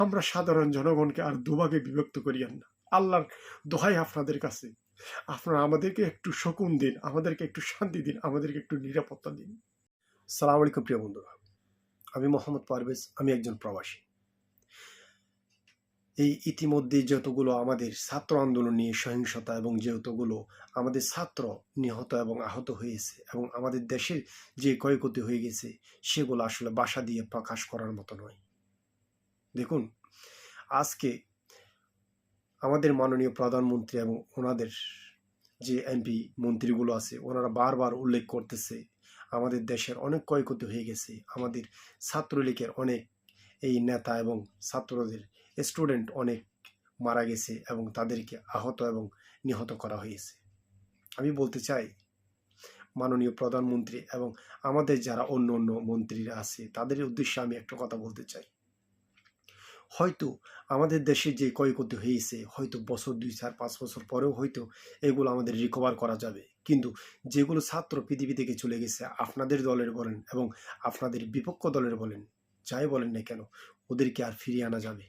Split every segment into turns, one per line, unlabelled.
আমরা সাধারণ জনগণকে আর দুভাগে বিভক্ত করিয়েন না। আল্লাহর দোহাই আপনাদের কাছে, আপনারা আমাদেরকে একটু শকুন দিন, আমাদেরকে একটু শান্তি দিন, আমাদেরকে একটু নিরাপত্তা দিন। সালাম আলাইকুম প্রিয় বন্ধুরা, আমি মোহাম্মদ পারভেজ, আমি একজন প্রবাসী। এই ইতিমধ্যে যতগুলো আমাদের ছাত্র আন্দোলন নিয়ে সহিংসতা এবং যতগুলো আমাদের ছাত্র নিহত এবং আহত হয়েছে এবং আমাদের দেশের যে ক্ষয়ক্ষতি হয়ে গেছে, সেগুলো আসলে ভাষা দিয়ে প্রকাশ করার মতো নয়। দেখুন, আজকে আমাদের মাননীয় প্রধানমন্ত্রী এবং ওনাদের যে এমপি মন্ত্রীগুলো আছে, ওনারা বারবার উল্লেখ করতেছে আমাদের দেশের অনেক ক্ষয়ক্ষতি হয়ে গেছে, আমাদের ছাত্রলীগের অনেক এই নেতা এবং ছাত্রদের স্টুডেন্ট অনেক মারা গেছে এবং তাদেরকে আহত এবং নিহত করা হয়েছে। আমি বলতে চাই, মাননীয় প্রধানমন্ত্রী এবং আমাদের যারা অন্য অন্য মন্ত্রীরা আছে, তাদের উদ্দেশ্যে আমি একটা কথা বলতে চাই। হয়তো আমাদের দেশে যে ক্ষয়ক্ষতি হয়েছে, হয়তো বছর 2, 4, 5 বছর পরেও হয়তো এগুলো আমাদের রিকভার করা যাবে, কিন্তু যেগুলো ছাত্র পৃথিবী থেকে চলে গেছে, আপনাদের দলের বলেন এবং আপনাদের বিপক্ষ দলের বলেন, যাই বলেন না কেন, ওদেরকে আর ফিরিয়ে আনা যাবে?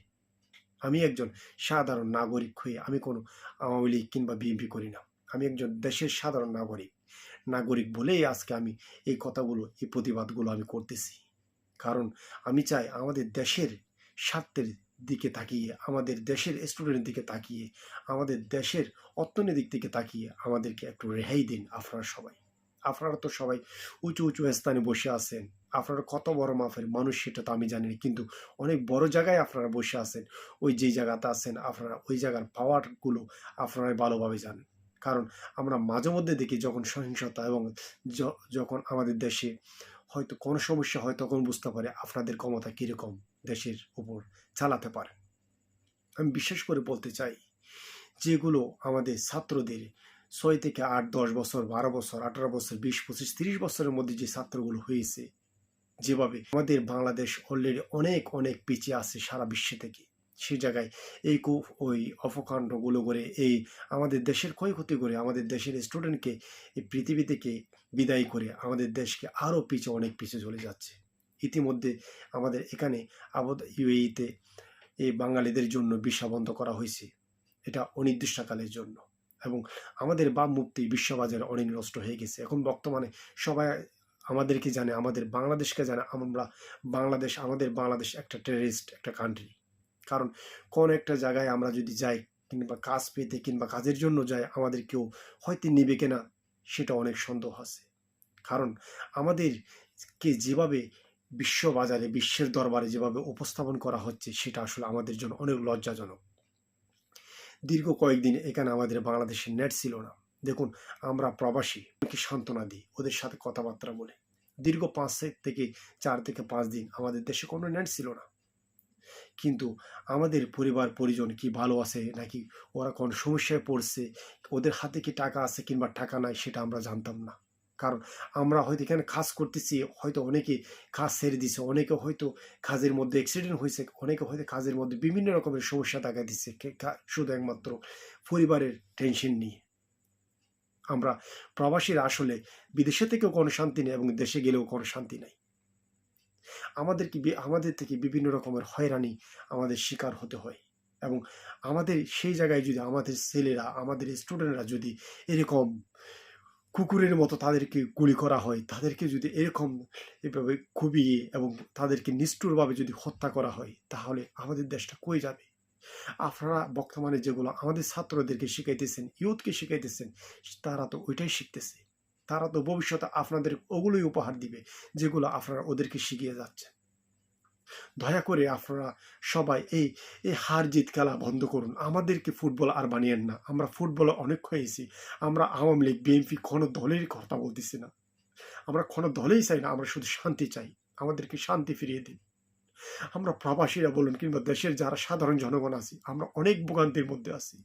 আমি একজন সাধারণ নাগরিক হয়ে আমি কোনো আওয়ামী লীগ কিংবা বিএনপি করি না। আমি একজন দেশের সাধারণ নাগরিক বলেই আজকে আমি এই কথাগুলো, এই প্রতিবাদগুলো আমি করতেছি। কারণ আমি চাই আমাদের দেশের স্বার্থের দিকে তাকিয়ে, আমাদের দেশের স্টুডেন্টের দিকে তাকিয়ে, আমাদের দেশের অর্থনৈতিক দিকে তাকিয়ে আমাদেরকে একটু রেহাই দিন। আপনারা তো সবাই উঁচু উঁচু স্থানে বসে আছেন। আপনারা কত বড় মাপের মানুষ সেটা তো আমি জানি না, কিন্তু অনেক বড় জায়গায় আপনারা বসে আছেন। ওই যেই জায়গাতে আছেন, আপনারা ওই জায়গার পাওয়ারগুলো আপনারাই ভালোভাবে জানেন। কারণ আমরা মাঝে মধ্যে দেখি যখন সহিংসতা এবং যখন আমাদের দেশে হয়তো কোনো সমস্যা হয়, তখন বুঝতে পারে আপনাদের ক্ষমতা কীরকম দেশের উপর চালাতে পারে। আমি বিশেষ করে বলতে চাই, যেগুলো আমাদের ছাত্রদের 6 থেকে 8, 10 বছর, 12 বছর, 18 বছর, 20, 25, 30 বছরের মধ্যে যে ছাত্রগুলো হয়েছে, যেভাবে আমাদের বাংলাদেশ অলরেডি অনেক অনেক পিছিয়ে আছে সারা বিশ্ব থেকে, সেই জায়গায় এই ওই অপকাণ্ডগুলো করে, এই আমাদের দেশের ক্ষয়ক্ষতি করে, আমাদের দেশের স্টুডেন্টকে এই পৃথিবী থেকে বিদায় করে আমাদের দেশকে আরও অনেক পিছিয়ে চলে যাচ্ছে। ইতিমধ্যে আমাদের এখানে ইউএইতে এই বাঙালিদের জন্য ভিসা বন্ধ করা হয়েছে, এটা অনির্দিষ্টকালের জন্য। এবং আমাদের মুক্তি বিশ্ববাজারে অনেক নষ্ট হয়ে গেছে। এখন বর্তমানে সবাই আমাদেরকে জানে, আমাদের বাংলাদেশকে জানে, আমাদের বাংলাদেশ একটা টেররিস্ট একটা কান্ট্রি। কারণ কোন একটা জায়গায় আমরা যদি যাই, কিংবা কাজ পেতে কিংবা কাজের জন্য যাই, আমাদের কেউ হয়তো নিবে কিনা সেটা অনেক সন্দেহ আছে। কারণ আমাদেরকে যেভাবে বিশ্ববাজারে, বিশ্বের দরবারে যেভাবে উপস্থাপন করা হচ্ছে, সেটা আসলে আমাদের জন্য অনেক লজ্জাজনক। দীর্ঘ কয়েকদিন এখানে আমাদের বাংলাদেশে নেট ছিল না। দেখুন, আমরা প্রবাসী কি সান্ত্বনা দিই ওদের সাথে কথাবার্তা বলে। দীর্ঘ 4 থেকে 5 দিন আমাদের দেশে কোনো নেট ছিল না, কিন্তু আমাদের পরিবার পরিজন কি ভালো আছে নাকি ওরা কোন সমস্যায় পড়ছে, ওদের হাতে কি টাকা আছে কিংবা টাকা নাই, সেটা আমরা জানতাম না। কারণ আমরা হয়তো এখানে কাজ করতেছি, হয়তো অনেকে কাজ ছেড়ে দিছে, অনেকে হয়তো কাজের মধ্যে অ্যাক্সিডেন্ট হয়েছে, অনেকে হয়তো কাজের মধ্যে বিভিন্ন রকমের সমস্যা দেখা দিচ্ছে, শুধু একমাত্র পরিবারের টেনশন নিয়ে। আমরা প্রবাসীরা আসলে বিদেশে থেকেও কোনো শান্তি নেই এবং দেশে গেলেও কোনো শান্তি নাই। আমাদের থেকে বিভিন্ন রকমের হয়রানি আমাদের শিকার হতে হয়। এবং আমাদের সেই জায়গায় যদি আমাদের ছেলেরা, আমাদের স্টুডেন্টরা যদি এরকম কুকুরের মতো তাদেরকে গুলি করা হয়, তাদেরকে যদি এভাবে কুপিয়ে এবং তাদেরকে নিষ্ঠুরভাবে যদি হত্যা করা হয়, তাহলে আমাদের দেশটা কই যাবে? আপনারা বর্তমানে যেগুলো আমাদের ছাত্রদেরকে শিখাইতেছেন, ইউথকে শিখাইতেছেন, তারা তো ওইটাই শিখতেছে। তারা তো ভবিষ্যতে আপনাদের ওগুলোই উপহার দিবে যেগুলো আপনারা ওদেরকে শিখিয়ে যাচ্ছেন। দয়া করে আপনারা সবাই এই হার জিত খেলা বন্ধ করুন। আমাদেরকে ফুটবল আর বানিয়েন না। আমরা ফুটবলে অনেক হয়েছি। আমরা আওয়ামী লীগ, বিএনপি কোনো দলের কথা বলতেছি না। আমরা কোনো দলেই চাই না, আমরা শুধু শান্তি চাই। আমাদেরকে শান্তি ফিরিয়ে দিন। আমরা প্রবাসীরা বলুন কিংবা দেশের যারা সাধারণ জনগণ আছি, আমরা অনেক ভোগান্তির মধ্যে আছি।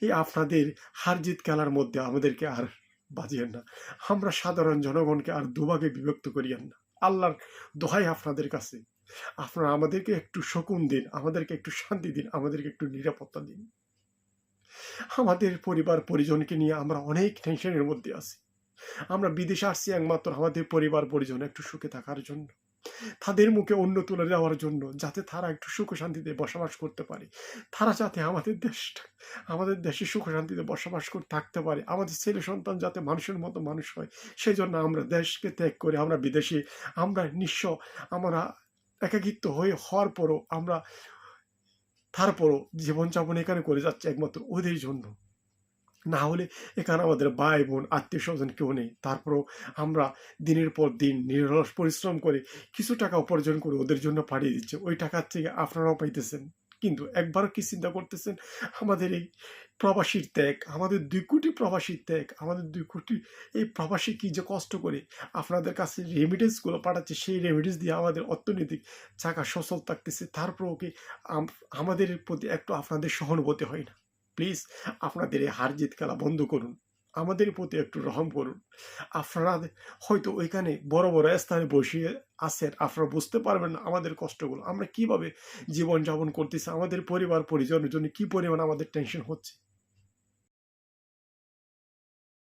এই আপনাদের হার জিত খেলার মধ্যে আমাদেরকে আর বাজিয়েন না। আমরা সাধারণ জনগণকে আর দুভাগে বিভক্ত করিয়েন না। আল্লাহর দোহাই আপনাদের কাছে, আপনারা আমাদেরকে একটু শকুন দিন, আমাদেরকে একটু শান্তি দিন, আমাদেরকে একটু নিরাপত্তা দিন। আমাদের পরিবার পরিজনকে নিয়ে আমরা অনেক টেনশনের মধ্যে আছি। আমরা বিদেশে আসছি একমাত্র আমাদের পরিবার পরিজন একটু সুখে থাকার জন্য। তাদের মুখে অন্ন তুলে দেওয়ার জন্য, যাতে তারা একটু সুখ শান্তিতে বসবাস করতে পারে। তারা যাতে আমাদের দেশে সুখ শান্তিতে বসবাস করে থাকতে পারে। আমাদের ছেলে সন্তান যাতে মানুষের মতো মানুষ হয়। সেই জন্য আমরা দেশকে ত্যাগ করে আমরা বিদেশে, আমরা নিঃস্ব, আমরা একাকিত্ব হওয়ার পরও আমরা তারপরও জীবনযাপন এখানে করে যাচ্ছে একমাত্র ওদের জন্য। না হলে এখানে আমাদের ভাই বোন আত্মীয় স্বজন কেউ নেই। তারপরও আমরা দিনের পর দিন নিরলস পরিশ্রম করে কিছু টাকা উপার্জন করে ওদের জন্য পাঠিয়ে দিচ্ছে। ওই টাকার থেকে আপনারাও পাইতেছেন, কিন্তু একবারও কি চিন্তা করতেছেন আমাদের এই প্রবাসীর ত্যাগ, আমাদের 2 কোটি প্রবাসীর ত্যাগ, আমাদের 2 কোটি এই প্রবাসী কি যে কষ্ট করে আপনাদের কাছে রেমিডেন্সগুলো পাঠাচ্ছে, সেই রেমিডেন্স দিয়ে আমাদের অর্থনৈতিক চাকা সচল থাকতেছে। তারপরেও কি আমাদের প্রতি একটু আপনাদের সহানুভূতি হয় না? প্লিজ আপনাদের এই হার জিত খেলা বন্ধ করুন, আমাদের প্রতি একটু রহম করুন। আপনারা হয়তো ওইখানে বড় বড় স্থানে বসিয়ে আছেন, আপনারা বুঝতে পারবেন না আমাদের কষ্টগুলো, আমরা কিভাবে জীবনযাপন করতেছি, আমাদের পরিবার পরিজনের জন্য কি পরিমাণ আমাদের টেনশন হচ্ছে।